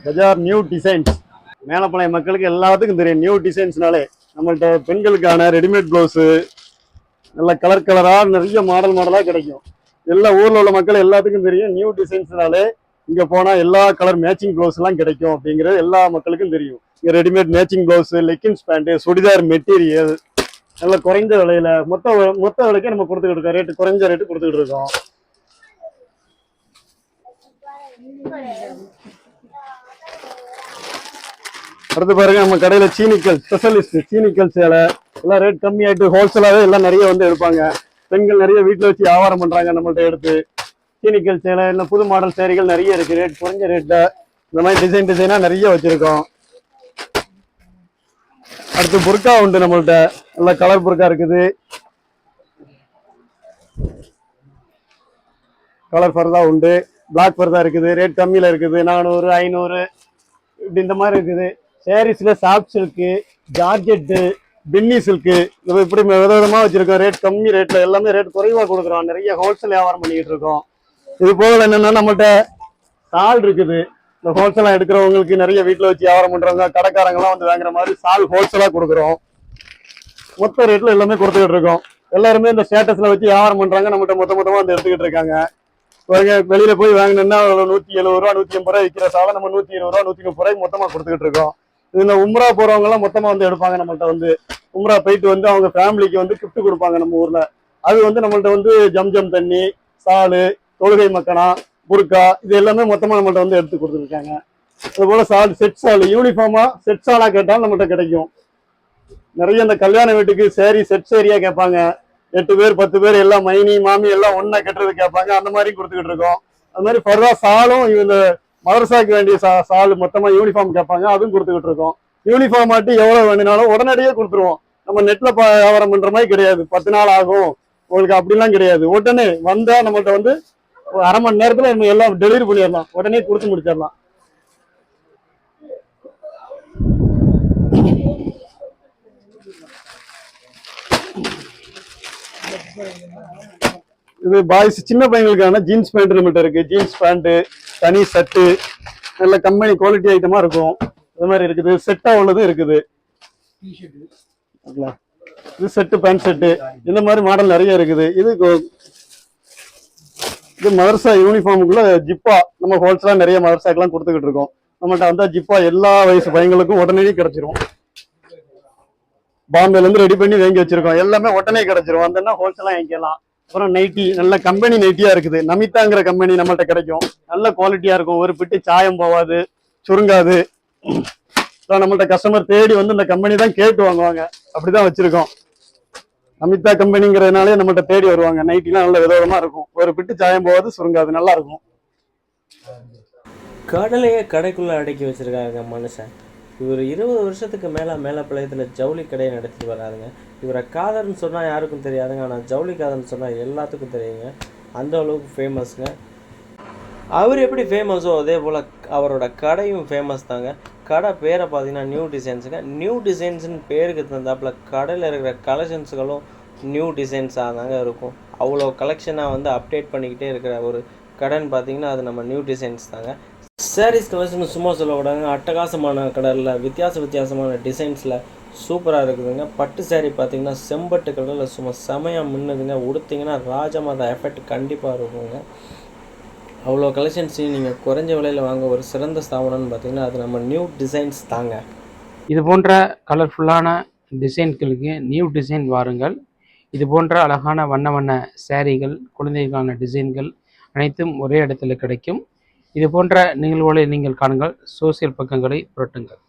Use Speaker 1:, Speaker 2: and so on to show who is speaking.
Speaker 1: பஜார் new designs. Melapalayam மக்களுக்கு எல்லாத்துக்கும் தெரியும் நியூ டிசைன்ஸ்னாலே. நம்மள்ட்ட பெண்களுக்கான ரெடிமேட் ப்ளவுஸு நல்ல கலர் கலராக நிறைய மாடலாக கிடைக்கும். எல்லா ஊரில் உள்ள மக்கள் எல்லாத்துக்கும் தெரியும் நியூ டிசைன்ஸ்னாலே இங்கே போனால் எல்லா கலர் மேட்சிங் ப்ளவுஸ்லாம் கிடைக்கும் அப்படிங்கிறது எல்லா மக்களுக்கும் தெரியும். இங்கே readymade matching blouse, leggings pant, churidar material நல்ல குறைந்த விலையில மொத்த விலைக்கே நம்ம கொடுத்துக்கிட்டு இருக்கோம். ரேட்டு குறைஞ்ச ரேட்டு கொடுத்துக்கிட்டு இருக்கோம். அடுத்து பாருங்க, நம்ம கடையில சீனிக்கல் ஸ்பெஷலிஸ்ட் சீனிக்கல் சேலை எல்லாம் ரேட் கம்மியாயிட்டு ஹோல்சேலாவே எல்லாம் நிறைய வந்து எடுப்பாங்க. பெண்கள் நிறைய வீட்டுல வச்சு வியாபாரம் பண்றாங்க. நம்மள்ட்ட எடுத்து சீனிக்கல் சேலை இல்லை புது மாடல் சேரிகள் நிறைய இருக்கு. ரேட் குறைஞ்ச ரேட்ல இந்த மாதிரி டிசைனா நிறைய வச்சிருக்கோம். அடுத்து புர்கா உண்டு நம்மள்ட்ட. நல்ல கலர் புர்கா இருக்குது, கலர் ஃபர்தா உண்டு, பிளாக் ஃபர்தா இருக்குது. ரேட் கம்மியில இருக்குது, 400 500 இப்படி இந்த மாதிரி இருக்குது. சாரீஸ்ல சாஃப்ட் சில்க்கு, ஜார்ஜெட்டு, பின்னி சில்க்கு இப்படி விதவிதமா வச்சிருக்கோம். ரேட் கம்மி ரேட்ல எல்லாமே ரேட் குறைவா கொடுக்குறோம். நிறைய ஹோல்சேல் வியாபாரம் பண்ணிக்கிட்டு இருக்கோம். இது போக என்னன்னா நம்மள்ட்ட சால் இருக்குது. இந்த ஹோல்சேலா எடுக்கிறவங்களுக்கு நிறைய வீட்டுல வச்சு வியாபாரம் பண்றவங்க கடைக்காரங்க எல்லாம் வந்து வாங்குற மாதிரி சால் ஹோல்சேலா கொடுக்குறோம். மொத்த ரேட்ல எல்லாமே கொடுத்துக்கிட்டு இருக்கோம். எல்லாருமே இந்த ஸ்டேட்டஸ்ல வச்சு வியாபாரம் பண்றாங்க. நம்மகிட்ட மொத்தமா வந்து எடுத்துக்கிட்டு இருக்காங்க. வெளியில போய் வாங்கினோம்னா 170 ரூபா 180 ரூபாய் விற்கிற சாலை நம்ம 120 ரூபா 130 ரூபாய்க்கு மொத்தமா கொடுத்துக்கிட்டு இருக்கோம். இந்த உம்ரா போறவங்க எல்லாம் மொத்தமா வந்து எடுப்பாங்க. நம்மள்ட்ட வந்து உம்ரா போயிட்டு வந்து அவங்க ஃபேமிலிக்கு வந்து கிஃப்ட் கொடுப்பாங்க நம்ம ஊர்ல. அது வந்து நம்மள்ட்ட வந்து ஜம்ஜம் தண்ணி, சாலு, தொழுகை மக்கனா, புர்கா இது எல்லாமே மொத்தமா நம்மள்ட்ட வந்து எடுத்து கொடுத்துருக்காங்க. அது போல சால் செட் சால் யூனிஃபார்மா செட் சாலா கேட்டாலும் நம்மள்ட்ட கிடைக்கும். நிறைய இந்த கல்யாண வீட்டுக்கு சேரி செட் சேரியா கேட்பாங்க. 8 பேர் 10 பேர் எல்லாம் மைனி மாமி எல்லாம் ஒன்னா கட்டுறது கேட்பாங்க. அந்த மாதிரி கொடுத்துக்கிட்டு இருக்கோம். அது மாதிரி ஃபர்தா சாலும் இந்த மதரசாக்கு வேண்டிய சால் மொத்தமா யூனிஃபார்ம் கேட்பாங்க. அதுவும் கொடுத்துக்கிட்டு இருக்கோம். யூனிஃபார்ம் ஆட்டி எவ்வளவு வேணுனாலும் உடனடியே கொடுத்துருவோம். நம்ம நெட்ல வியாபாரம் பண்ற மாதிரி கிடையாது. 10 நாள் ஆகும் உங்களுக்கு அப்படிலாம் கிடையாது. உடனே வந்தா நம்மகிட்ட வந்து அரை மணி நேரத்துல நம்ம எல்லாம் டெலிவரி பண்ணிடலாம். உடனே கொடுத்து முடிச்சிடலாம். இது பாய்ஸ் சின்ன பையங்களுக்கான ஜீன்ஸ் பேண்ட் நம்மகிட்ட இருக்கு. ஜீன்ஸ் பேண்ட், தனி ஷர்ட்டு நல்ல கம்பெனி குவாலிட்டி ஐட்டமா இருக்கும். இது மாதிரி இருக்குது. செட்டா உள்ளதும் இருக்குது. இது செட்டு பேண்ட் செட்டு இந்த மாதிரி மாடல் நிறைய இருக்குது. இது மதரசா யூனிஃபார்முக்குள்ள ஜிப்பா நம்ம ஹோல்சேலா நிறைய மதரசாக்கெல்லாம் கொடுத்துக்கிட்டு இருக்கோம். நம்மகிட்ட வந்தா ஜிப்பா எல்லா வயசு பையங்களுக்கும் உடனே கிடைச்சிரும். பாம்பேல இருந்து ரெடி பண்ணி வாங்கி வச்சிருக்கோம். எல்லாமே உடனே கிடைச்சிரும். வந்தோம்னா ஹோல்சேலா வாங்கிக்கலாம். அப்புறம் நைட்டி நல்ல கம்பெனி நைட்டியா இருக்குது. நமிதாங்கிற கம்பெனி நம்மள்ட்ட கிடைக்கும். நல்ல குவாலிட்டியா இருக்கும். ஒரு பிட்டு சாயம் போவாது, சுருங்காது. நம்மள்ட்ட கஸ்டமர் தேடி வந்து இந்த கம்பெனி தான் கேட்டு வாங்குவாங்க. அப்படிதான் வச்சிருக்கோம். நமிதா கம்பெனிங்கிறதுனாலே நம்மள்ட்ட தேடி வருவாங்க. நைட்டிலாம் நல்ல விதவிதமா இருக்கும். ஒரு பிட்டு சாயம் போவாது, சுருங்காது, நல்லா இருக்கும்.
Speaker 2: கடலையே கடைக்குள்ள அடக்கி வச்சிருக்காங்க மனுஷன். இவர் 20 வருஷத்துக்கு மேலப்பாளையத்தில் ஜவுளி கடையை நடத்திட்டு வராதுங்க. இவரை காதர்னு சொன்னால் யாருக்கும் தெரியாதுங்க. ஆனால் ஜவுளி காதர்னு சொன்னால் எல்லாத்துக்கும் தெரியுங்க. அந்த அளவுக்கு ஃபேமஸ்ங்க. அவர் எப்படி ஃபேமஸோ அதே போல் அவரோட கடையும் ஃபேமஸ் தாங்க. கடை பேரை பார்த்தீங்கன்னா நியூ டிசைன்ஸுங்க. நியூ டிசைன்ஸுன்னு பேருக்கு தந்தாப்புல கடையில் இருக்கிற கலெக்ஷன்ஸுகளும் நியூ டிசைன்ஸாக தாங்க இருக்கும். அவ்வளோ கலெக்ஷனாக வந்து அப்டேட் பண்ணிக்கிட்டே இருக்கிற ஒரு கடைன்னு பார்த்தீங்கன்னா அது நம்ம நியூ டிசைன்ஸ் தாங்க. சாரீஸ் கலெக்ஷன் சும்மா சொல்லக்கூடாதுங்க. அட்டகாசமான கலரில் வித்தியாசமான டிசைன்ஸில் சூப்பராக இருக்குதுங்க. பட்டு சாரீ பார்த்தீங்கன்னா செம்பட்டு கலரில் சும்மா செமையாக மின்னுதுங்க. உடுத்திங்கன்னா ராஜமாதா எஃபெக்ட் கண்டிப்பாக இருக்குங்க. அவ்வளோ கலெக்ஷன்ஸ் நீங்கள் குறைஞ்ச விலையில் வாங்க ஒரு சிறந்த ஸ்தாபனம்னு பார்த்தீங்கன்னா அது நம்ம நியூ டிசைன்ஸ் தாங்க.
Speaker 3: இது போன்ற கலர்ஃபுல்லான டிசைன்களுக்கு நியூ டிசைன் வாருங்கள். இது போன்ற அழகான வண்ண சாரீகள், குழந்தைகளுக்கான டிசைன்கள் அனைத்தும் ஒரே இடத்துல கிடைக்கும். இது போன்ற நிகழ்வுகளை நீங்கள் காணுங்கள். சோசியல் பக்கங்களை புரட்டுங்கள்.